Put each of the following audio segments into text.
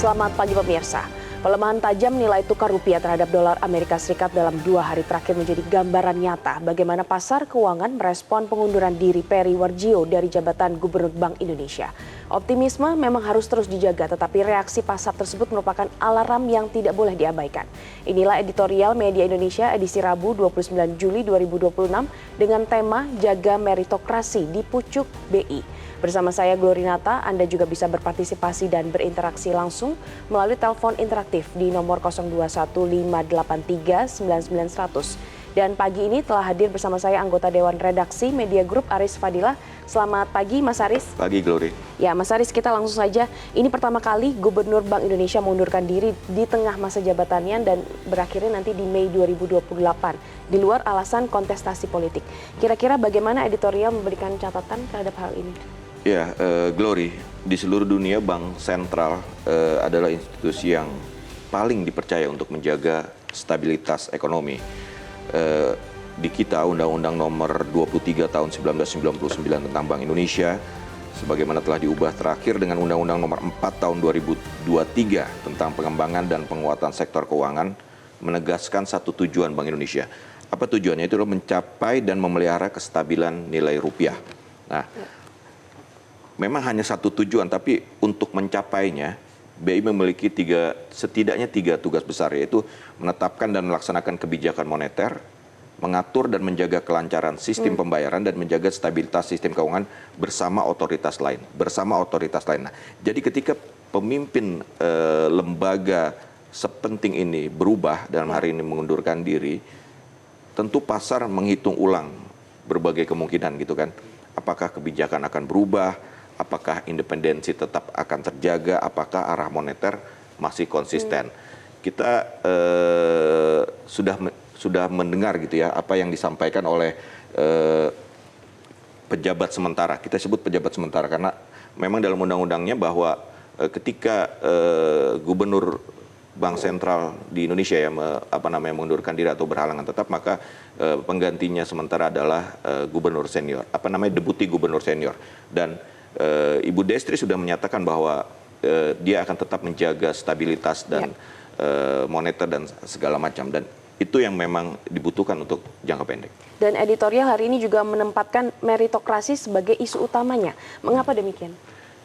Selamat pagi pemirsa. Pelemahan tajam nilai tukar rupiah terhadap dolar Amerika Serikat dalam 2 hari terakhir menjadi gambaran nyata bagaimana pasar keuangan merespon pengunduran diri Peri Warjio dari jabatan Gubernur Bank Indonesia. Optimisme memang harus terus dijaga, tetapi reaksi pasar tersebut merupakan alarm yang tidak boleh diabaikan. Inilah editorial Media Indonesia edisi Rabu 29 Juli 2026 dengan tema Jaga Meritokrasi di Pucuk BI. Bersama saya Glorinata, Anda juga bisa berpartisipasi dan berinteraksi langsung melalui telepon interaktif di nomor 0215839900. Dan pagi ini telah hadir bersama saya anggota Dewan Redaksi Media Group Aris Fadilah. Selamat pagi Mas Aris. Pagi Glory. Ya Mas Aris, kita langsung saja. Ini pertama kali Gubernur Bank Indonesia mengundurkan diri di tengah masa jabatannya dan berakhirnya nanti di Mei 2028 di luar alasan kontestasi politik. Kira-kira bagaimana editorial memberikan catatan terhadap hal ini? Ya, Glory, di seluruh dunia Bank Sentral adalah institusi yang paling dipercaya untuk menjaga stabilitas ekonomi. Di kita Undang-Undang Nomor 23 Tahun 1999 tentang Bank Indonesia, sebagaimana telah diubah terakhir dengan Undang-Undang Nomor 4 Tahun 2023 tentang pengembangan dan penguatan sektor keuangan, menegaskan satu tujuan Bank Indonesia. Apa tujuannya? Itu adalah mencapai dan memelihara kestabilan nilai rupiah. Nah, memang hanya satu tujuan, tapi untuk mencapainya, BI memiliki setidaknya tiga tugas besar, yaitu menetapkan dan melaksanakan kebijakan moneter, mengatur dan menjaga kelancaran sistem pembayaran, dan menjaga stabilitas sistem keuangan bersama otoritas lain. Nah, jadi ketika pemimpin lembaga sepenting ini berubah, dalam hari ini mengundurkan diri, tentu pasar menghitung ulang berbagai kemungkinan gitu kan. Apakah kebijakan akan berubah? Apakah independensi tetap akan terjaga? Apakah arah moneter masih konsisten? Kita sudah mendengar gitu ya apa yang disampaikan oleh pejabat sementara. Kita sebut pejabat sementara karena memang dalam undang-undangnya bahwa ketika Gubernur Bank Sentral di Indonesia ya mengundurkan diri atau berhalangan tetap, maka penggantinya sementara adalah Gubernur Senior. Deputi Gubernur Senior. Dan Ibu Destri sudah menyatakan bahwa dia akan tetap menjaga stabilitas dan moneter dan segala macam, dan itu yang memang dibutuhkan untuk jangka pendek. Dan editorial hari ini juga menempatkan meritokrasi sebagai isu utamanya. Mengapa demikian?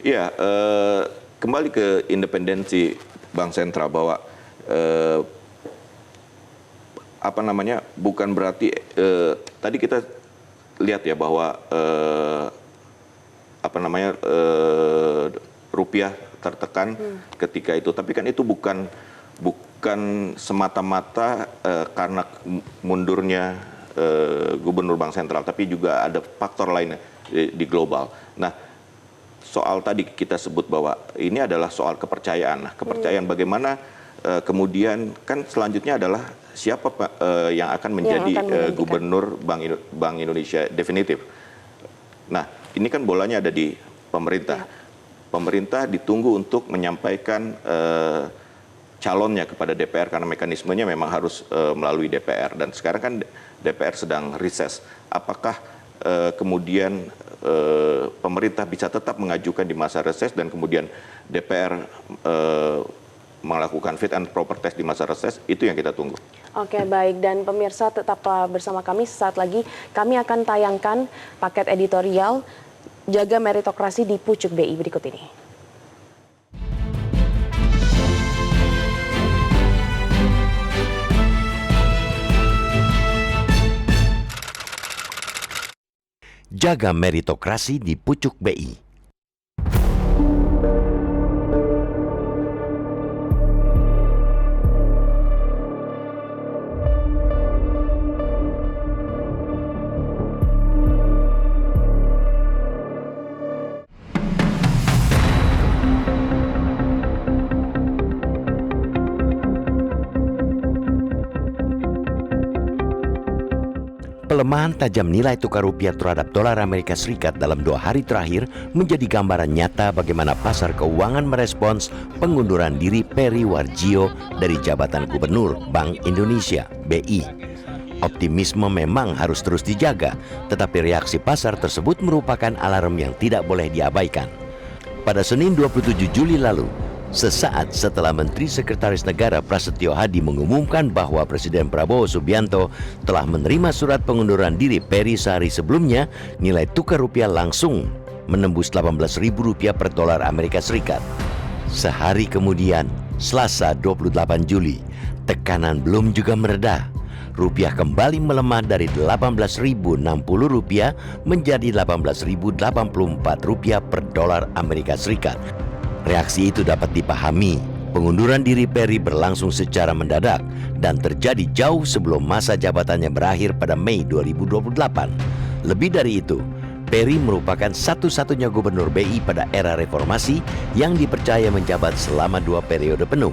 Iya, kembali ke independensi Bank Sentral, bahwa bukan berarti tadi kita lihat ya bahwa rupiah tertekan ketika itu, tapi kan itu bukan semata-mata karena mundurnya Gubernur Bank Sentral, tapi juga ada faktor lain di global. Nah, soal tadi kita sebut bahwa ini adalah soal kepercayaan. Nah, kepercayaan bagaimana kemudian kan selanjutnya adalah siapa yang akan menjadi Gubernur Bank Indonesia definitif. Nah, ini kan bolanya ada di pemerintah. Pemerintah ditunggu untuk menyampaikan calonnya kepada DPR karena mekanismenya memang harus melalui DPR. Dan sekarang kan DPR sedang reses. Apakah kemudian pemerintah bisa tetap mengajukan di masa reses dan kemudian DPR melakukan fit and proper test di masa reses? Itu yang kita tunggu. Oke, baik. Dan pemirsa tetaplah bersama kami. Sesaat lagi kami akan tayangkan paket editorial Jaga Meritokrasi di Pucuk BI berikut ini. Jaga meritokrasi di Pucuk BI. Pelemahan tajam nilai tukar rupiah terhadap dolar Amerika Serikat dalam 2 hari terakhir menjadi gambaran nyata bagaimana pasar keuangan merespons pengunduran diri Peri Warjio dari jabatan Gubernur Bank Indonesia (BI). Optimisme memang harus terus dijaga, tetapi reaksi pasar tersebut merupakan alarm yang tidak boleh diabaikan. Pada Senin 27 Juli lalu, sesaat setelah Menteri Sekretaris Negara Prasetyo Hadi mengumumkan bahwa Presiden Prabowo Subianto telah menerima surat pengunduran diri Peri sehari sebelumnya, nilai tukar rupiah langsung menembus Rp18.000 per dolar Amerika Serikat. Sehari kemudian, Selasa 28 Juli, tekanan belum juga mereda. Rupiah kembali melemah dari Rp18.060 menjadi Rp18.084 per dolar Amerika Serikat. Reaksi itu dapat dipahami. Pengunduran diri Peri berlangsung secara mendadak dan terjadi jauh sebelum masa jabatannya berakhir pada Mei 2028. Lebih dari itu, Peri merupakan satu-satunya gubernur BI pada era reformasi yang dipercaya menjabat selama 2 periode penuh.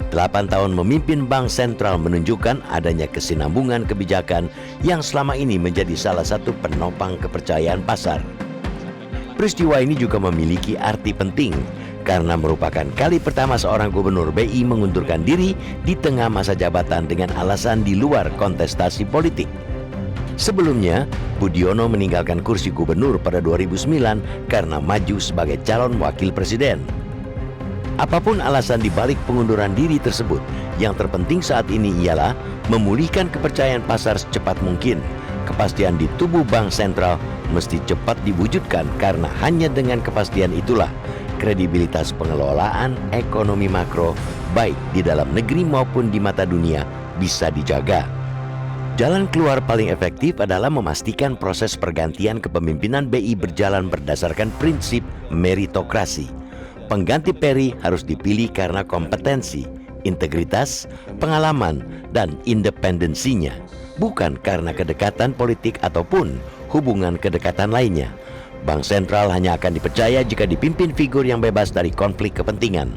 8 tahun memimpin Bank Sentral menunjukkan adanya kesinambungan kebijakan yang selama ini menjadi salah satu penopang kepercayaan pasar. Peristiwa ini juga memiliki arti penting karena merupakan kali pertama seorang gubernur BI mengundurkan diri di tengah masa jabatan dengan alasan di luar kontestasi politik. Sebelumnya, Budiono meninggalkan kursi gubernur pada 2009 karena maju sebagai calon wakil presiden. Apapun alasan dibalik pengunduran diri tersebut, yang terpenting saat ini ialah memulihkan kepercayaan pasar secepat mungkin. Kepastian di tubuh Bank Sentral mesti cepat diwujudkan karena hanya dengan kepastian itulah kredibilitas pengelolaan ekonomi makro baik di dalam negeri maupun di mata dunia bisa dijaga. Jalan keluar paling efektif adalah memastikan proses pergantian kepemimpinan BI berjalan berdasarkan prinsip meritokrasi. Pengganti Peri harus dipilih karena kompetensi, integritas, pengalaman, dan independensinya, bukan karena kedekatan politik ataupun hubungan kedekatan lainnya. Bank Sentral hanya akan dipercaya jika dipimpin figur yang bebas dari konflik kepentingan.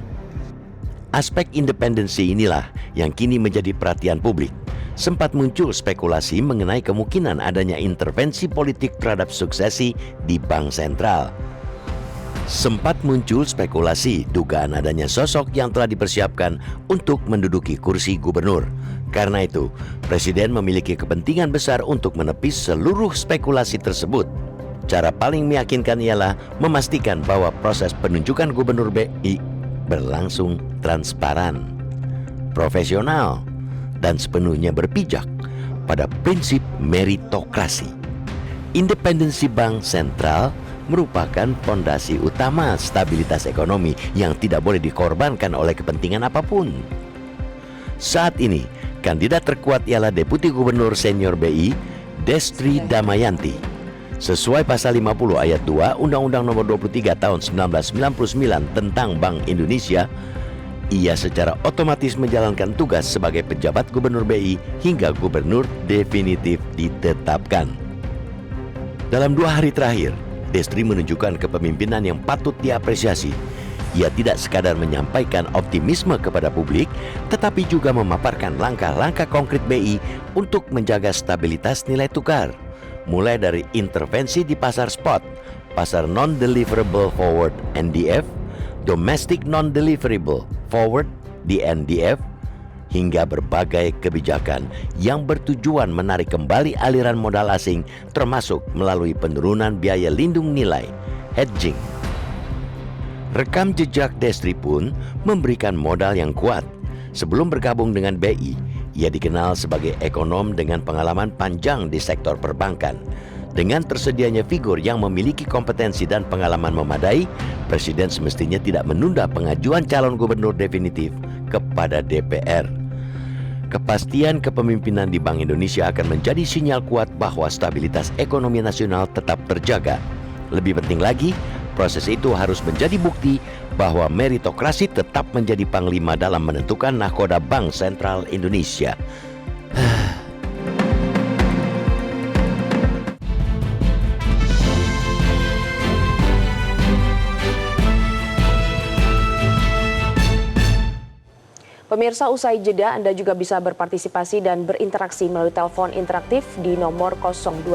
Aspek independensi inilah yang kini menjadi perhatian publik. Sempat muncul spekulasi mengenai kemungkinan adanya intervensi politik terhadap suksesi di Bank Sentral. Sempat muncul spekulasi dugaan adanya sosok yang telah dipersiapkan untuk menduduki kursi gubernur. Karena itu, Presiden memiliki kepentingan besar untuk menepis seluruh spekulasi tersebut. Cara paling meyakinkan ialah memastikan bahwa proses penunjukan gubernur BI berlangsung transparan, profesional, dan sepenuhnya berpijak pada prinsip meritokrasi. Independensi Bank Sentral merupakan fondasi utama stabilitas ekonomi yang tidak boleh dikorbankan oleh kepentingan apapun. Saat ini, kandidat terkuat ialah Deputi Gubernur Senior BI, Destri Damayanti. Sesuai pasal 50 ayat 2 Undang-Undang Nomor 23 Tahun 1999 tentang Bank Indonesia, ia secara otomatis menjalankan tugas sebagai pejabat gubernur BI hingga gubernur definitif ditetapkan. Dalam 2 hari terakhir, Destri menunjukkan kepemimpinan yang patut diapresiasi. Ia tidak sekadar menyampaikan optimisme kepada publik, tetapi juga memaparkan langkah-langkah konkret BI untuk menjaga stabilitas nilai tukar. Mulai dari intervensi di pasar spot, pasar non-deliverable forward NDF, domestic non-deliverable forward DNDF, hingga berbagai kebijakan yang bertujuan menarik kembali aliran modal asing termasuk melalui penurunan biaya lindung nilai, hedging. Rekam jejak Destri pun memberikan modal yang kuat. Sebelum bergabung dengan BI, ia dikenal sebagai ekonom dengan pengalaman panjang di sektor perbankan. Dengan tersedianya figur yang memiliki kompetensi dan pengalaman memadai, Presiden semestinya tidak menunda pengajuan calon gubernur definitif kepada DPR. Kepastian kepemimpinan di Bank Indonesia akan menjadi sinyal kuat bahwa stabilitas ekonomi nasional tetap terjaga. Lebih penting lagi, proses itu harus menjadi bukti bahwa meritokrasi tetap menjadi panglima dalam menentukan nahkoda Bank Sentral Indonesia. Pemirsa, usai jeda Anda juga bisa berpartisipasi dan berinteraksi melalui telepon interaktif di nomor 021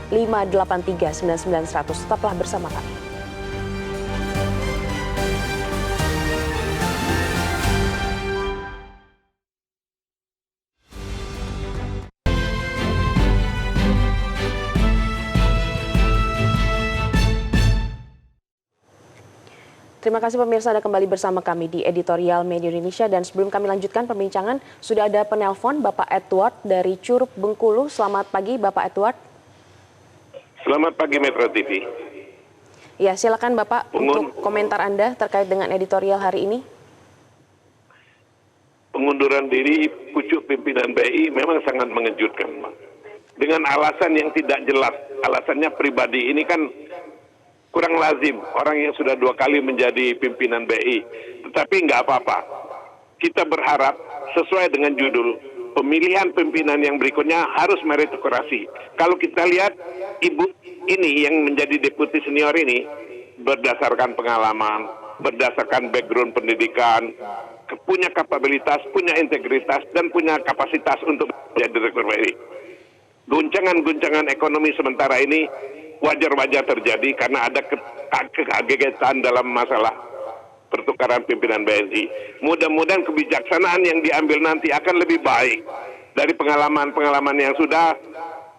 583 99 100. Tetaplah bersama kami. Terima kasih pemirsa, Anda kembali bersama kami di Editorial Media Indonesia. Dan sebelum kami lanjutkan perbincangan, sudah ada penelpon Bapak Edward dari Curug Bengkulu. Selamat pagi Bapak Edward. Selamat pagi Metro TV. Ya, silakan Bapak untuk komentar Anda terkait dengan editorial hari ini. Pengunduran diri pucuk pimpinan BI memang sangat mengejutkan, Pak. Dengan alasan yang tidak jelas, alasannya pribadi. Ini kan kurang lazim orang yang sudah 2 kali menjadi pimpinan BI. Tetapi nggak apa-apa. Kita berharap sesuai dengan judul, pemilihan pimpinan yang berikutnya harus meritokrasi. Kalau kita lihat ibu ini yang menjadi deputi senior ini berdasarkan pengalaman, berdasarkan background pendidikan, punya kapabilitas, punya integritas, dan punya kapasitas untuk menjadi direktur BI. Guncangan-guncangan ekonomi sementara ini wajar-wajar terjadi karena ada kekagetan dalam masalah pertukaran pimpinan BNI. Mudah-mudahan kebijaksanaan yang diambil nanti akan lebih baik dari pengalaman-pengalaman yang sudah.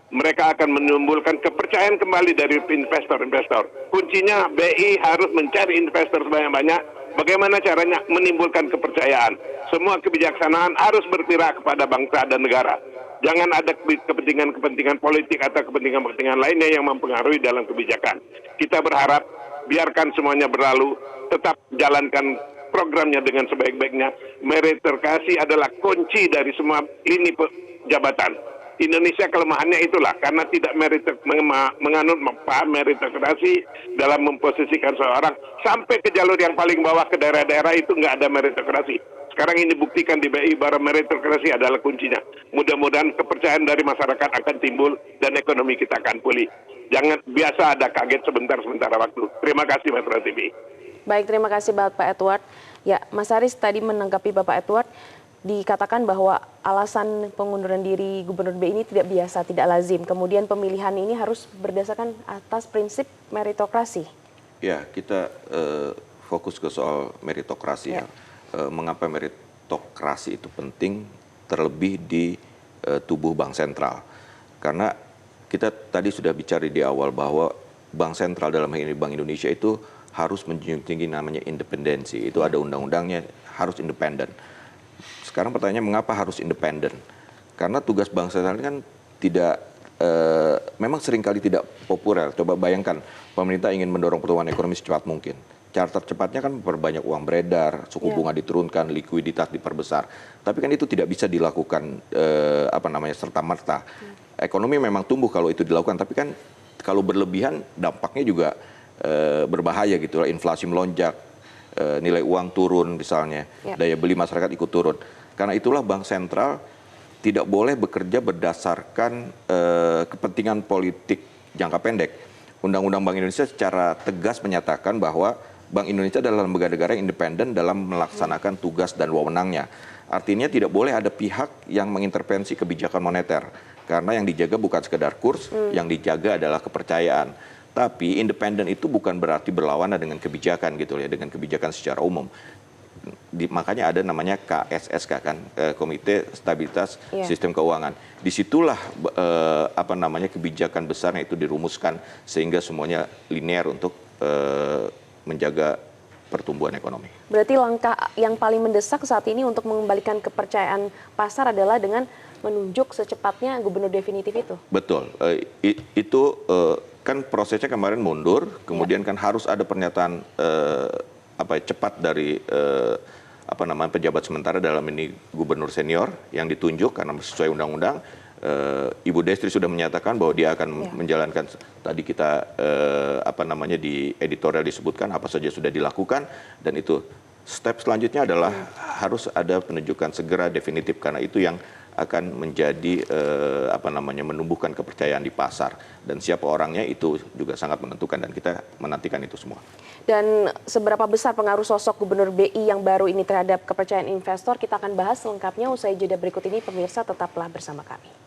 Mereka akan menimbulkan kepercayaan kembali dari investor-investor. Kuncinya BI harus mencari investor sebanyak-banyak. Bagaimana caranya menimbulkan kepercayaan? Semua kebijaksanaan harus berpihak kepada bangsa dan negara. Jangan ada kepentingan-kepentingan politik atau kepentingan-kepentingan lainnya yang mempengaruhi dalam kebijakan. Kita berharap biarkan semuanya berlalu, tetap jalankan programnya dengan sebaik-baiknya. Meritokrasi adalah kunci dari semua lini jabatan. Indonesia kelemahannya itulah, karena tidak menganut paham meritokrasi dalam memposisikan seorang sampai ke jalur yang paling bawah ke daerah-daerah itu nggak ada meritokrasi. Sekarang ini buktikan di BI bahwa meritokrasi adalah kuncinya. Mudah-mudahan kepercayaan dari masyarakat akan timbul dan ekonomi kita akan pulih. Jangan biasa ada kaget sebentar-sebentar waktu. Terima kasih Metro TV. Baik, terima kasih Bapak Edward. Ya, Mas Haris tadi menanggapi Bapak Edward, dikatakan bahwa alasan pengunduran diri Gubernur BI ini tidak biasa, tidak lazim. Kemudian pemilihan ini harus berdasarkan atas prinsip meritokrasi. Ya, kita fokus ke soal meritokrasi ya. Mengapa meritokrasi itu penting, terlebih di tubuh Bank Sentral. Karena kita tadi sudah bicara di awal bahwa Bank Sentral dalam hal ini Bank Indonesia itu harus menjunjung tinggi namanya independensi. Itu ada undang-undangnya, harus independen. Sekarang pertanyaannya mengapa harus independen? Karena tugas Bank Sentral ini kan tidak, memang seringkali tidak populer. Coba bayangkan, pemerintah ingin mendorong pertumbuhan ekonomi secepat mungkin. Cara tercepatnya kan memperbanyak uang beredar, suku bunga diturunkan, likuiditas diperbesar. Tapi kan itu tidak bisa dilakukan serta-merta. Ekonomi memang tumbuh kalau itu dilakukan, tapi kan kalau berlebihan dampaknya juga berbahaya gitu. Inflasi melonjak, nilai uang turun misalnya, daya beli masyarakat ikut turun. Karena itulah Bank Sentral tidak boleh bekerja berdasarkan kepentingan politik jangka pendek. Undang-Undang Bank Indonesia secara tegas menyatakan bahwa Bank Indonesia adalah lembaga negara yang independen dalam melaksanakan tugas dan wewenangnya. Artinya tidak boleh ada pihak yang mengintervensi kebijakan moneter. Karena yang dijaga bukan sekedar kurs, yang dijaga adalah kepercayaan. Tapi independen itu bukan berarti berlawanan dengan kebijakan gitu ya, dengan kebijakan secara umum. Makanya ada namanya KSSK kan, Komite Stabilitas Sistem Keuangan. Disitulah kebijakan besarnya itu dirumuskan sehingga semuanya linear untuk menjaga pertumbuhan ekonomi. Berarti langkah yang paling mendesak saat ini untuk mengembalikan kepercayaan pasar adalah dengan menunjuk secepatnya gubernur definitif itu. Betul, itu kan prosesnya kemarin mundur, kemudian kan harus ada pernyataan cepat dari pejabat sementara, dalam ini gubernur senior yang ditunjuk karena sesuai undang-undang. Ibu Destri sudah menyatakan bahwa dia akan menjalankan, tadi kita di editorial disebutkan apa saja sudah dilakukan, dan itu step selanjutnya adalah harus ada penunjukan segera definitif, karena itu yang akan menjadi menumbuhkan kepercayaan di pasar, dan siapa orangnya itu juga sangat menentukan, dan kita menantikan itu semua. Dan seberapa besar pengaruh sosok Gubernur BI yang baru ini terhadap kepercayaan investor, kita akan bahas lengkapnya usai jeda berikut ini. Pemirsa, tetaplah bersama kami.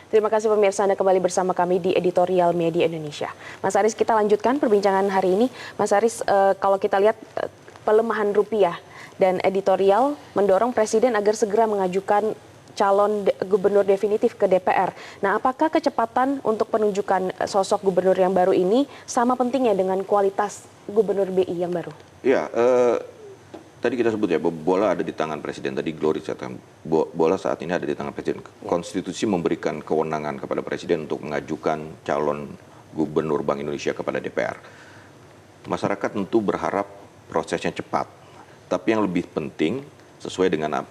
Terima kasih pemirsa, Anda kembali bersama kami di Editorial Media Indonesia. Mas Haris, kita lanjutkan perbincangan hari ini. Mas Haris, kalau kita lihat pelemahan rupiah. Dan editorial mendorong Presiden agar segera mengajukan calon gubernur definitif ke DPR. Nah, apakah kecepatan untuk penunjukan sosok gubernur yang baru ini sama pentingnya dengan kualitas gubernur BI yang baru? Ya, tadi kita sebut ya, bola ada di tangan Presiden. Tadi Glory katakan, bola saat ini ada di tangan Presiden. Konstitusi memberikan kewenangan kepada Presiden untuk mengajukan calon gubernur Bank Indonesia kepada DPR. Masyarakat tentu berharap prosesnya cepat. Tapi yang lebih penting, sesuai dengan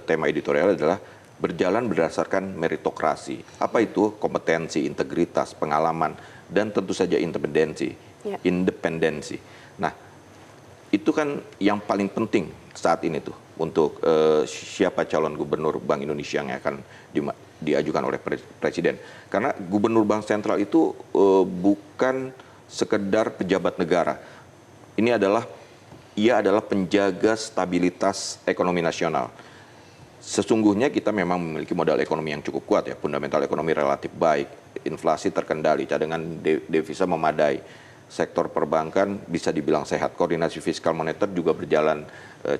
tema editorial adalah berjalan berdasarkan meritokrasi. Apa itu? Kompetensi, integritas, pengalaman, dan tentu saja independensi. Independensi. Nah, itu kan yang paling penting saat ini tuh untuk siapa calon gubernur Bank Indonesia yang akan diajukan oleh Presiden. Karena gubernur Bank Sentral itu bukan sekedar pejabat negara. Ia adalah penjaga stabilitas ekonomi nasional. Sesungguhnya kita memang memiliki modal ekonomi yang cukup kuat ya, fundamental ekonomi relatif baik, inflasi terkendali, cadangan devisa memadai, sektor perbankan bisa dibilang sehat, koordinasi fiskal moneter juga berjalan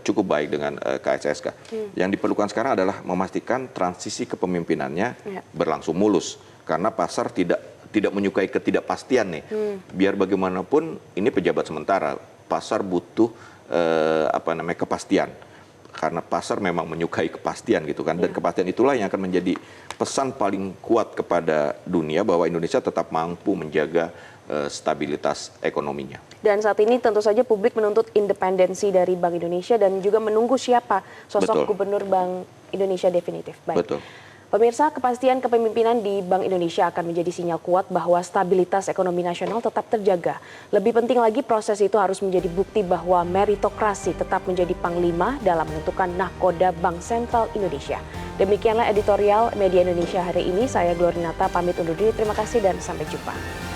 cukup baik dengan KSSK. Yang diperlukan sekarang adalah memastikan transisi kepemimpinannya berlangsung mulus, karena pasar tidak menyukai ketidakpastian nih. Biar bagaimanapun ini pejabat sementara, pasar butuh kepastian. Karena pasar memang menyukai kepastian gitu kan, dan kepastian itulah yang akan menjadi pesan paling kuat kepada dunia bahwa Indonesia tetap mampu menjaga stabilitas ekonominya. Dan saat ini tentu saja publik menuntut independensi dari Bank Indonesia dan juga menunggu siapa sosok gubernur Bank Indonesia definitif. Baik. Betul. Pemirsa, kepastian kepemimpinan di Bank Indonesia akan menjadi sinyal kuat bahwa stabilitas ekonomi nasional tetap terjaga. Lebih penting lagi, proses itu harus menjadi bukti bahwa meritokrasi tetap menjadi panglima dalam menentukan nahkoda Bank Sentral Indonesia. Demikianlah editorial Media Indonesia hari ini. Saya Glorinata pamit undur diri. Terima kasih dan sampai jumpa.